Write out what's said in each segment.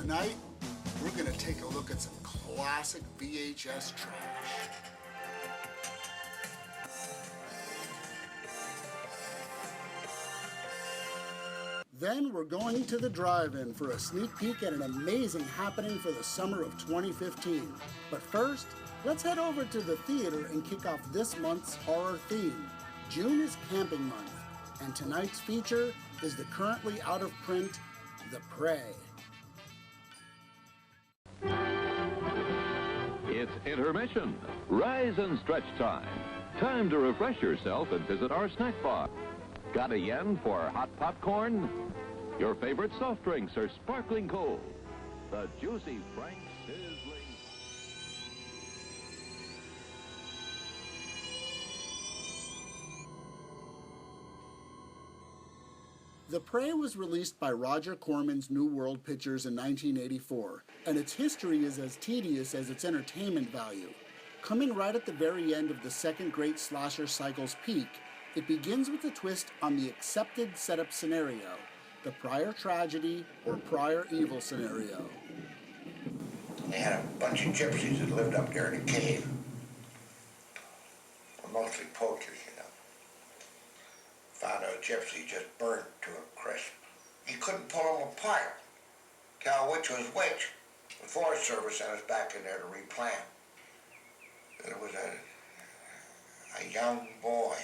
Tonight, we're going to take a look at some classic VHS trash. Then we're going to the drive-in for a sneak peek at an amazing happening for the summer of 2015. But first, let's head over to the theater and kick off this month's horror theme. June is camping month, and tonight's feature is the currently out of print The Prey. It's intermission. Rise and stretch time. Time to refresh yourself and visit our snack bar. Got a yen for hot popcorn? Your favorite soft drinks are sparkling cold. The juicy Frank sizzling. The Prey was released by Roger Corman's New World Pictures in 1984, and its history is as tedious as its entertainment value. Coming right at the very end of the second great slasher cycle's peak, it begins with a twist on the accepted setup scenario, the prior tragedy or prior evil scenario. They had a bunch of gypsies that lived up there in a cave. Mostly poachers, you know. Found a gypsy just burnt to a crisp. You couldn't pull them apart, tell which was which. The Forest Service sent us back in there to replant. There was a young boy,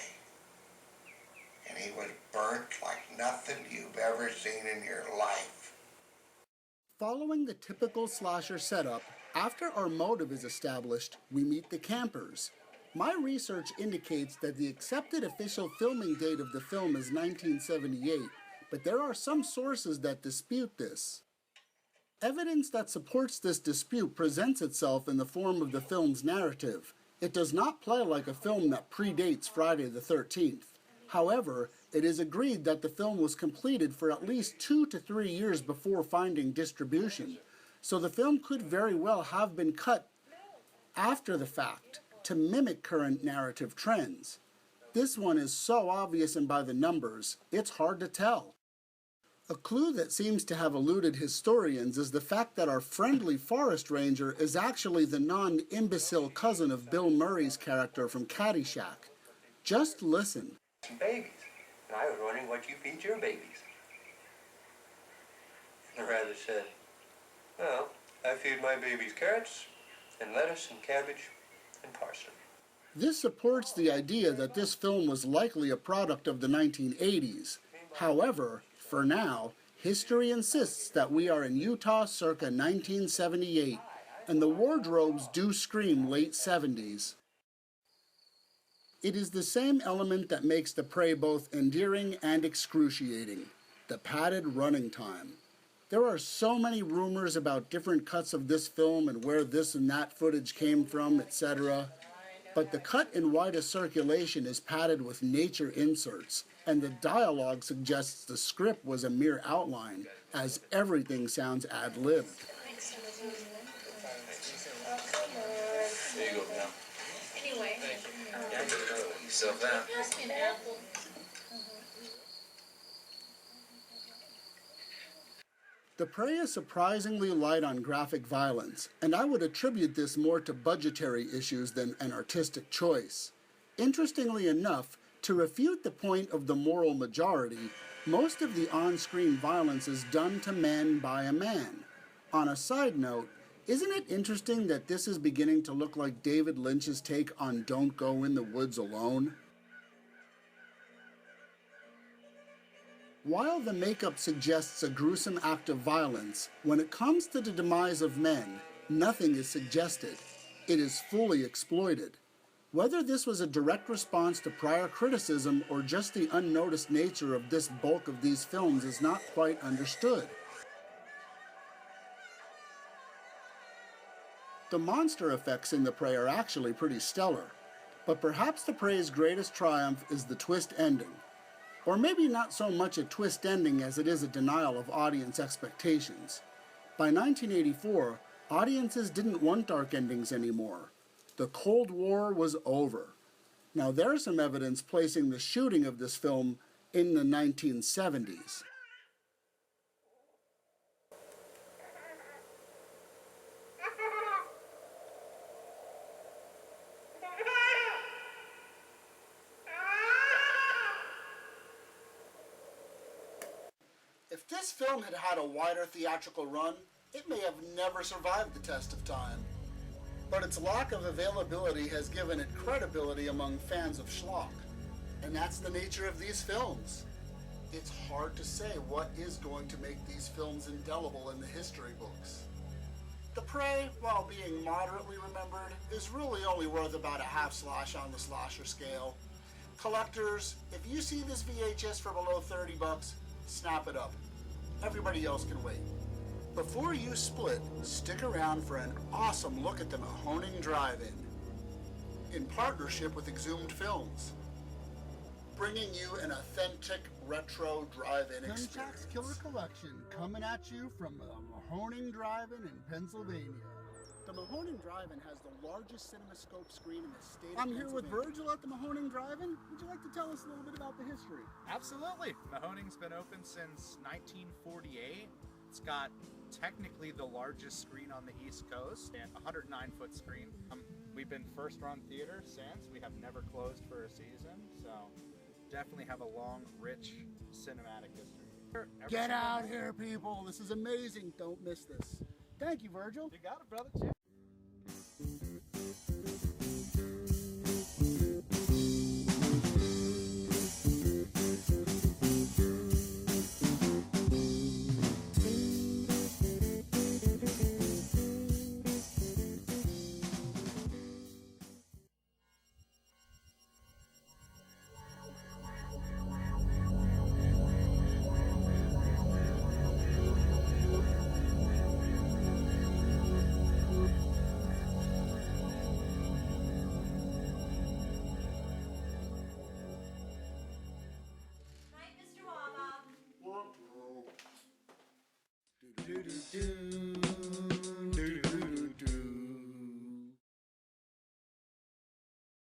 and he was burnt like nothing you've ever seen in your life. Following the typical slasher setup, after our motive is established, we meet the campers. My research indicates that the accepted official filming date of the film is 1978, but there are some sources that dispute this. Evidence that supports this dispute presents itself in the form of the film's narrative. It does not play like a film that predates Friday the 13th. However, it is agreed that the film was completed for at least 2 to 3 years before finding distribution, so the film could very well have been cut after the fact to mimic current narrative trends. This one is so obvious and by the numbers, it's hard to tell. A clue that seems to have eluded historians is the fact that our friendly forest ranger is actually the non-imbecile cousin of Bill Murray's character from Caddyshack. Just listen. Some babies, and I was wondering what you feed your babies. And the rabbit said, well, I feed my babies carrots and lettuce and cabbage and parsley. This supports the idea that this film was likely a product of the 1980s. However, for now, history insists that we are in Utah circa 1978, and the wardrobes do scream late 70s. It is the same element that makes The Prey both endearing and excruciating, the padded running time. There are so many rumors about different cuts of this film and where this and that footage came from, etc. But the cut in widest circulation is padded with nature inserts, and the dialogue suggests the script was a mere outline, as everything sounds ad-libbed. There you go now. Anyway. Yourself down. Pass me an apple. The Prey is surprisingly light on graphic violence, and I would attribute this more to budgetary issues than an artistic choice. Interestingly enough, to refute the point of the moral majority, most of the on-screen violence is done to men by a man. On a side note, isn't it interesting that this is beginning to look like David Lynch's take on Don't Go in the Woods Alone? While the makeup suggests a gruesome act of violence, when it comes to the demise of men, nothing is suggested. It is fully exploited. Whether this was a direct response to prior criticism or just the unnoticed nature of this bulk of these films is not quite understood. The monster effects in The Prey are actually pretty stellar, but perhaps The Prey's greatest triumph is the twist ending. Or maybe not so much a twist ending as it is a denial of audience expectations. By 1984, audiences didn't want dark endings anymore. The Cold War was over. Now there's some evidence placing the shooting of this film in the 1970s. this film had had a wider theatrical run, it may have never survived the test of time. But its lack of availability has given it credibility among fans of schlock. And that's the nature of these films. It's hard to say what is going to make these films indelible in the history books. The Prey, while being moderately remembered, is really only worth about a half slash on the slasher scale. Collectors, if you see this VHS for below 30 bucks, snap it up. Everybody else can wait. Before you split, stick around for an awesome look at the Mahoning Drive-In, in partnership with Exhumed Films, bringing you an authentic retro drive-in experience. Klimczak's Killer Collection, coming at you from the Mahoning Drive-In in Pennsylvania. The Mahoning Drive-In has the largest CinemaScope screen in the state of Pennsylvania. I'm here with Virgil at the Mahoning Drive-In. Would you like to tell us a little bit about the history? Absolutely. Mahoning's been open since 1948. It's got technically the largest screen on the East Coast and a 109-foot screen. We've been first-run theater since. We have never closed for a season, so definitely have a long, rich cinematic history. Get out here, people. This is amazing. Don't miss this. Thank you, Virgil. You got it, brother. Cheers. Night, Mr. Waba. Do do do.